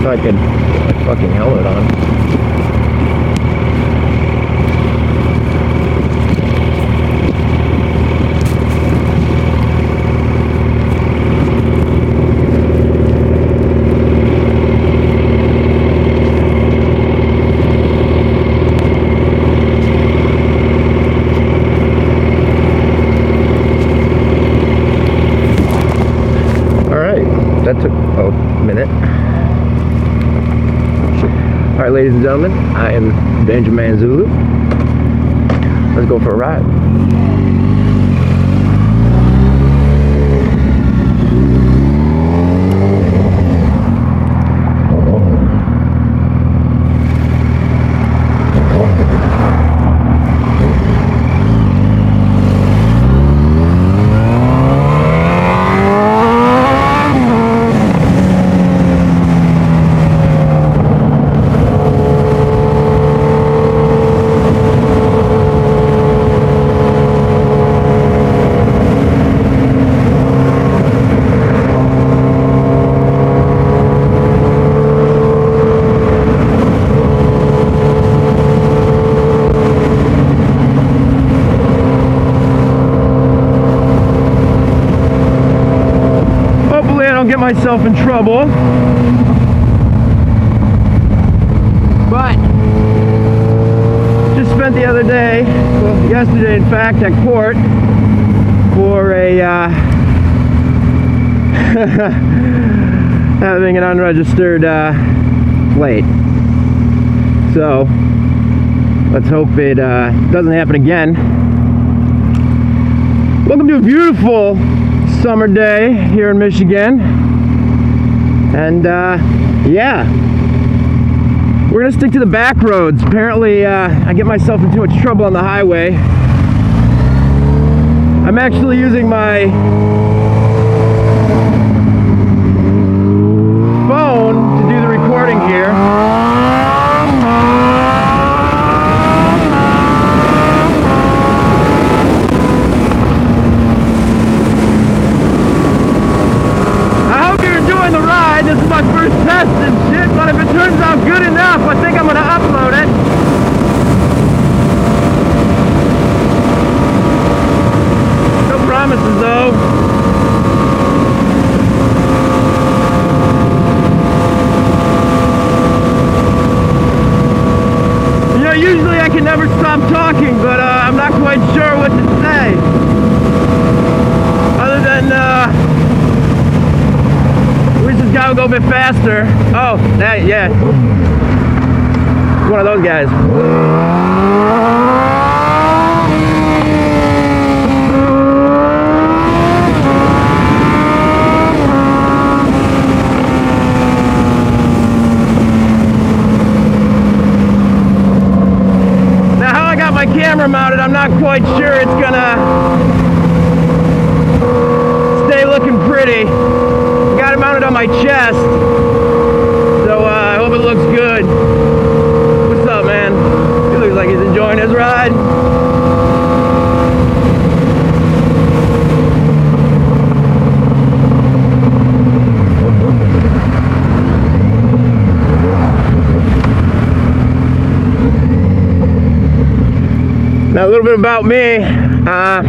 I could put my fucking helmet on. Alright, that took a minute. Alright, ladies and gentlemen, I am Danger Man Zulu. Let's go for a ride. Get myself in trouble, but just spent the other day, well yesterday in fact, at court for a having an unregistered plate. So let's hope it doesn't happen again. Welcome to a beautiful summer day here in Michigan. And yeah, we're gonna stick to the back roads. Apparently I get myself in too much trouble on the highway. I'm actually using my phone to do the recording here. This is my first test and shit, but if it turns out good enough, I think I'm gonna upload it. No promises though. You know, usually I can never stop talking, but I'm not quite sure what to say. Other than this guy will go a bit faster. Oh, that, yeah. One of those guys. Now, how I got my camera mounted, I'm not quite sure it's gonna stay looking pretty. Got it mounted on my chest, so I hope it looks good. What's up, man? He looks like he's enjoying his ride. Now a little bit about me. I've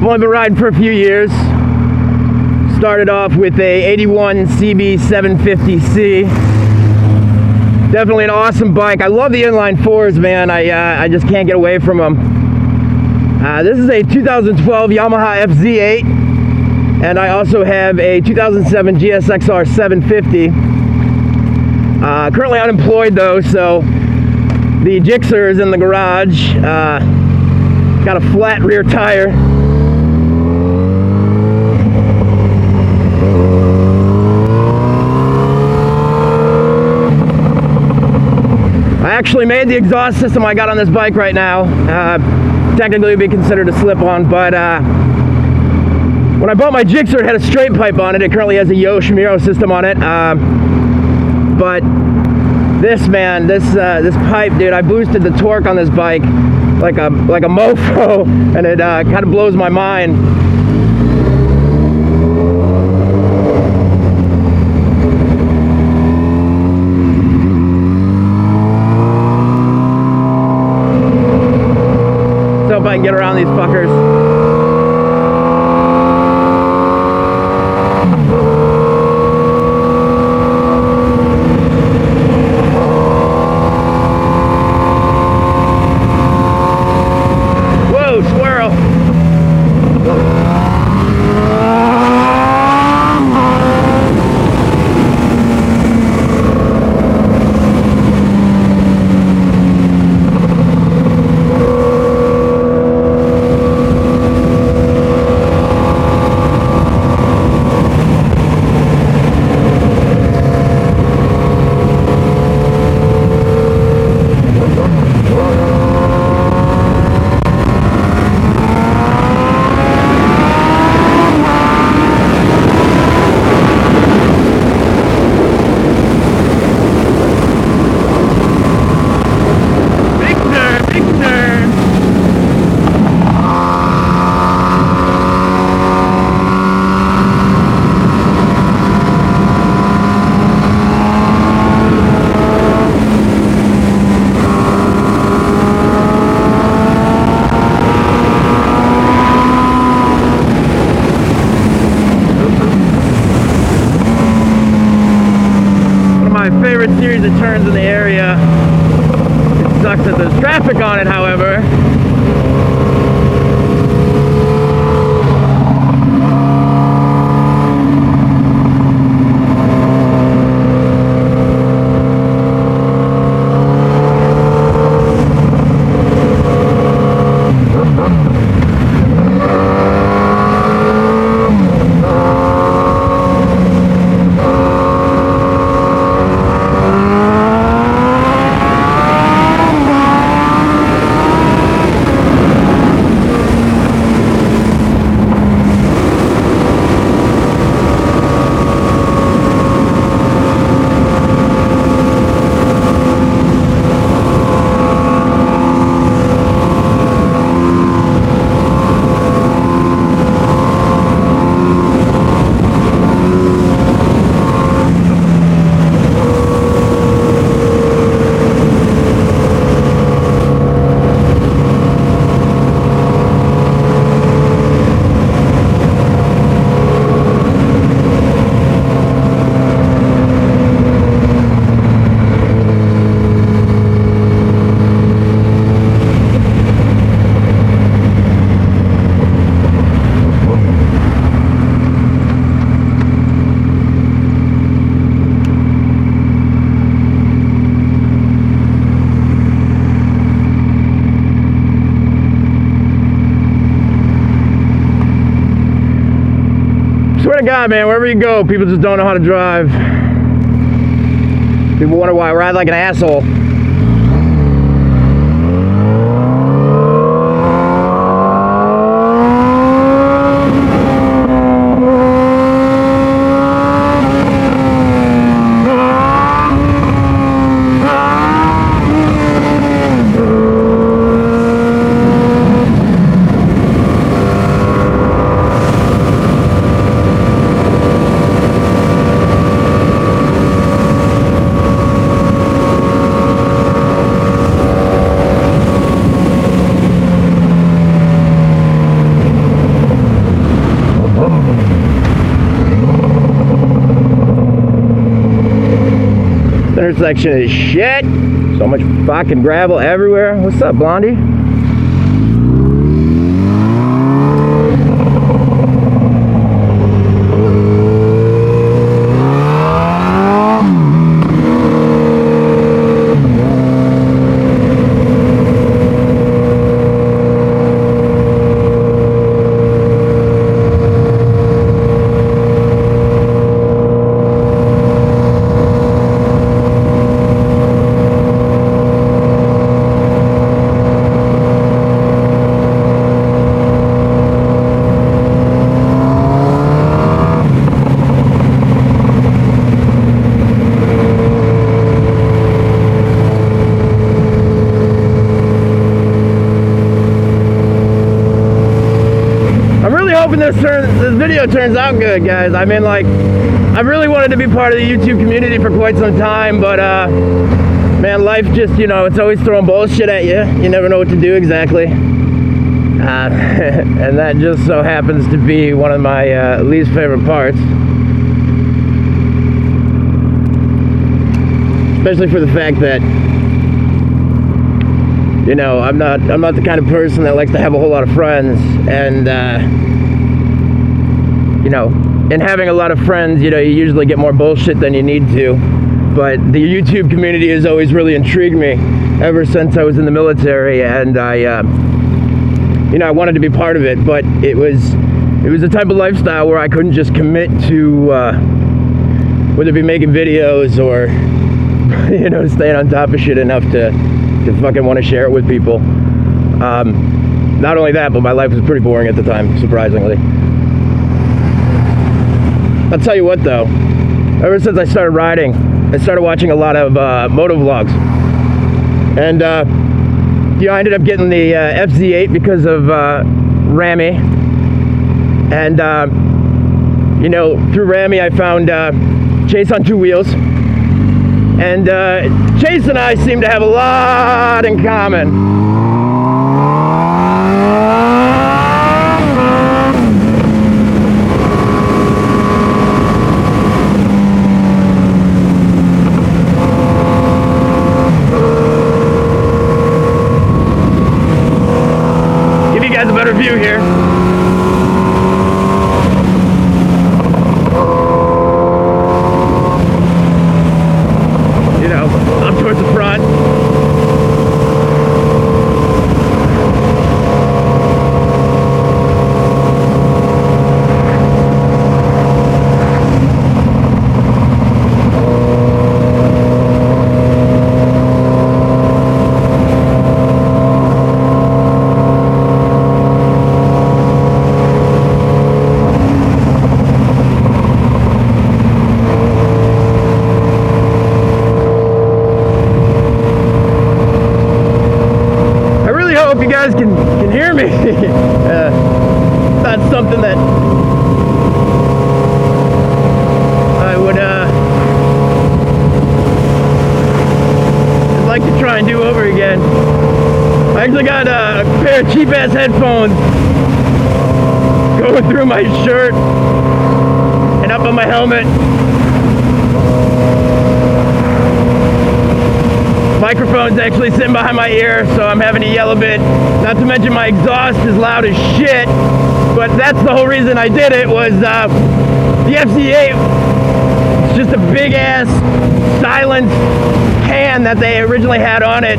only been riding for a few years. Started off with a 81 CB 750C. Definitely an awesome bike. I love the inline fours, man. I just can't get away from them. This is a 2012 Yamaha FZ8, and I also have a 2007 GSXR 750. Currently unemployed though, so the Gixxer is in the garage. Got a flat rear tire. I I actually made the exhaust system I got on this bike right now. Technically it would be considered a slip-on, but when I bought my Gixxer, it had a straight pipe on it. It currently has a Yosh Miro system on it. But this, man, this pipe, dude, I boosted the torque on this bike like a mofo, and it kind of blows my mind. So if I can get around these fuckers. Favorite series of turns in the area. It sucks that there's traffic on it, however. Swear to God, man, wherever you go, people just don't know how to drive. People wonder why I ride like an asshole. Intersection is shit. So much fucking gravel everywhere. What's up, Blondie? hoping this video turns out good, guys. I mean, like, I really wanted to be part of the YouTube community for quite some time, but man, life just, you know, it's always throwing bullshit at you. You never know what to do exactly. And that just so happens to be one of my least favorite parts. Especially for the fact that, you know, I'm not the kind of person that likes to have a whole lot of friends, and you know, in having a lot of friends, you know, you usually get more bullshit than you need to. But the YouTube community has always really intrigued me ever since I was in the military, and I, you know, I wanted to be part of it. But it was a type of lifestyle where I couldn't just commit to whether it be making videos or, you know, staying on top of shit enough to fucking want to share it with people. Not only that, but my life was pretty boring at the time, surprisingly. I'll tell you what, though, ever since I started riding, I started watching a lot of MotoVlogs, and you know, I ended up getting the FZ8 because of Rami, and you know, through Rami I found Chase on Two Wheels. And Chase and I seem to have a lot in common. Give you guys a better view here. Towards the front. You guys can hear me. Not something that I would like to try and do over again. I actually got a pair of cheap ass headphones going through my shirt and up on my helmet. Microphone's actually sitting behind my ear, so I'm having to yell a bit. Not to mention my exhaust is loud as shit, but that's the whole reason I did it, was the FZ8. It's just a big ass silent can that they originally had on it.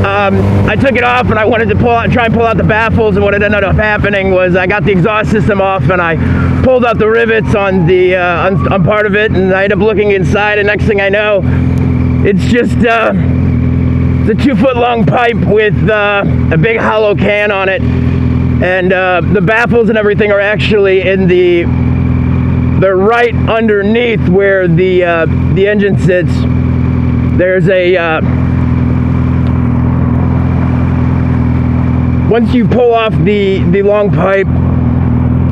I took it off and I wanted to try and pull out the baffles, and what ended up happening was I got the exhaust system off and I pulled out the rivets on the on part of it, and I ended up looking inside, and next thing I know, it's just it's a 2-foot long pipe with a big hollow can on it, and the baffles and everything are actually in they're right underneath where the engine sits. There's a once you pull off the long pipe,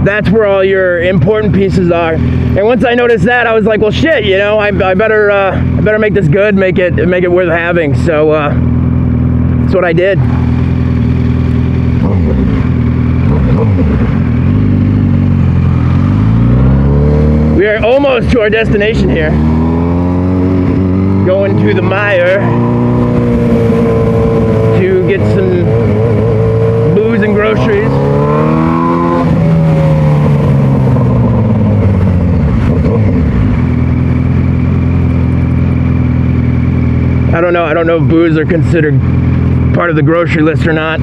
that's where all your important pieces are. And once I noticed that, I was like, well, shit, you know, I better make this good, make it worth having. So that's what I did. We are almost to our destination here. Going to the Meijer to get some booze and groceries. I don't know if booze are considered part of the grocery list or not.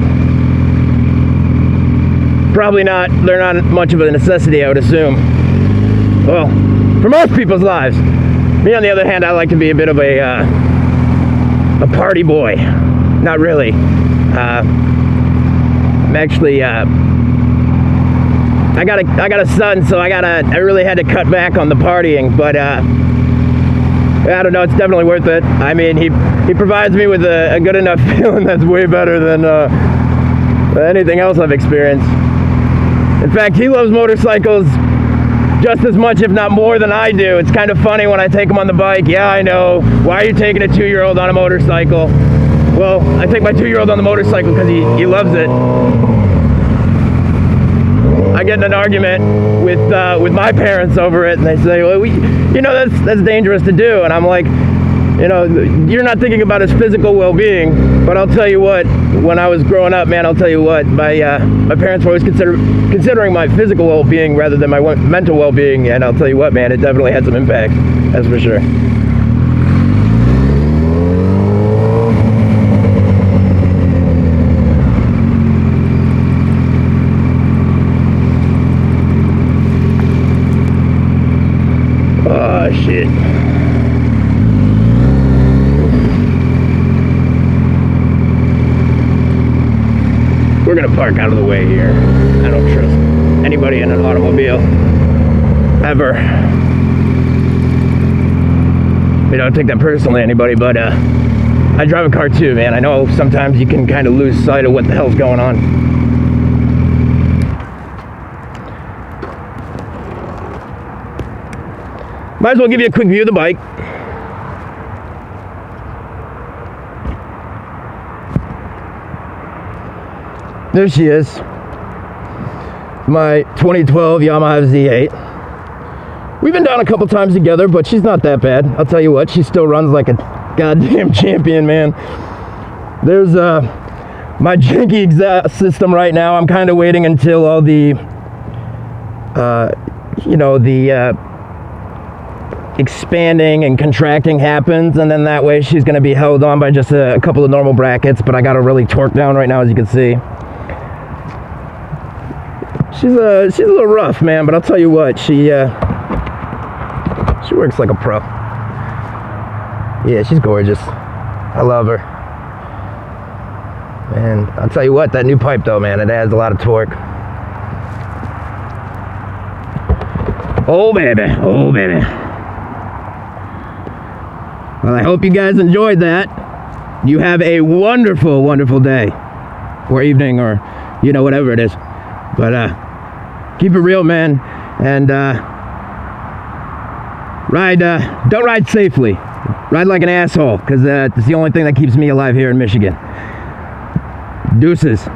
Probably not. They're not much of a necessity, I would assume. Well, for most people's lives. Me, on the other hand, I like to be a bit of a party boy. Not really. I'm actually I got a son, so I really had to cut back on the partying, but I don't know, it's definitely worth it. I mean, he provides me with a good enough feeling that's way better than anything else I've experienced. In fact, he loves motorcycles just as much, if not more, than I do. It's kind of funny when I take him on the bike. Yeah, I know. Why are you taking a 2-year-old on a motorcycle? Well, I take my 2-year-old on the motorcycle because he loves it. I get in an argument with my parents over it, and they say, well, that's dangerous to do. And I'm like, you're not thinking about his physical well-being, but I'll tell you what, when I was growing up, man, I'll tell you what, my parents were always considering my physical well-being rather than my mental well-being, and I'll tell you what, man, it definitely had some impact, that's for sure. Oh, shit. We're gonna park out of the way here. I don't trust anybody in an automobile, ever. Don't take that personally, anybody, but I drive a car too, man. I know sometimes you can kind of lose sight of what the hell's going on. Might as well give you a quick view of the bike. There she is, my 2012 Yamaha Z8. We've been down a couple times together, but she's not that bad. I'll tell you what, she still runs like a goddamn champion, man. There's my janky exhaust system right now. I'm kind of waiting until all the, expanding and contracting happens, and then that way she's going to be held on by just a couple of normal brackets, but I got her really torqued down right now, as you can see. She's a little rough, man, but I'll tell you what, she works like a pro. Yeah, she's gorgeous. I love her. And I'll tell you what, that new pipe though, man, it adds a lot of torque. Oh baby, oh baby. Well, I hope you guys enjoyed that. You have a wonderful, wonderful day or evening, or whatever it is. But keep it real, man, and don't ride safely. Ride like an asshole, because it's the only thing that keeps me alive here in Michigan. Deuces.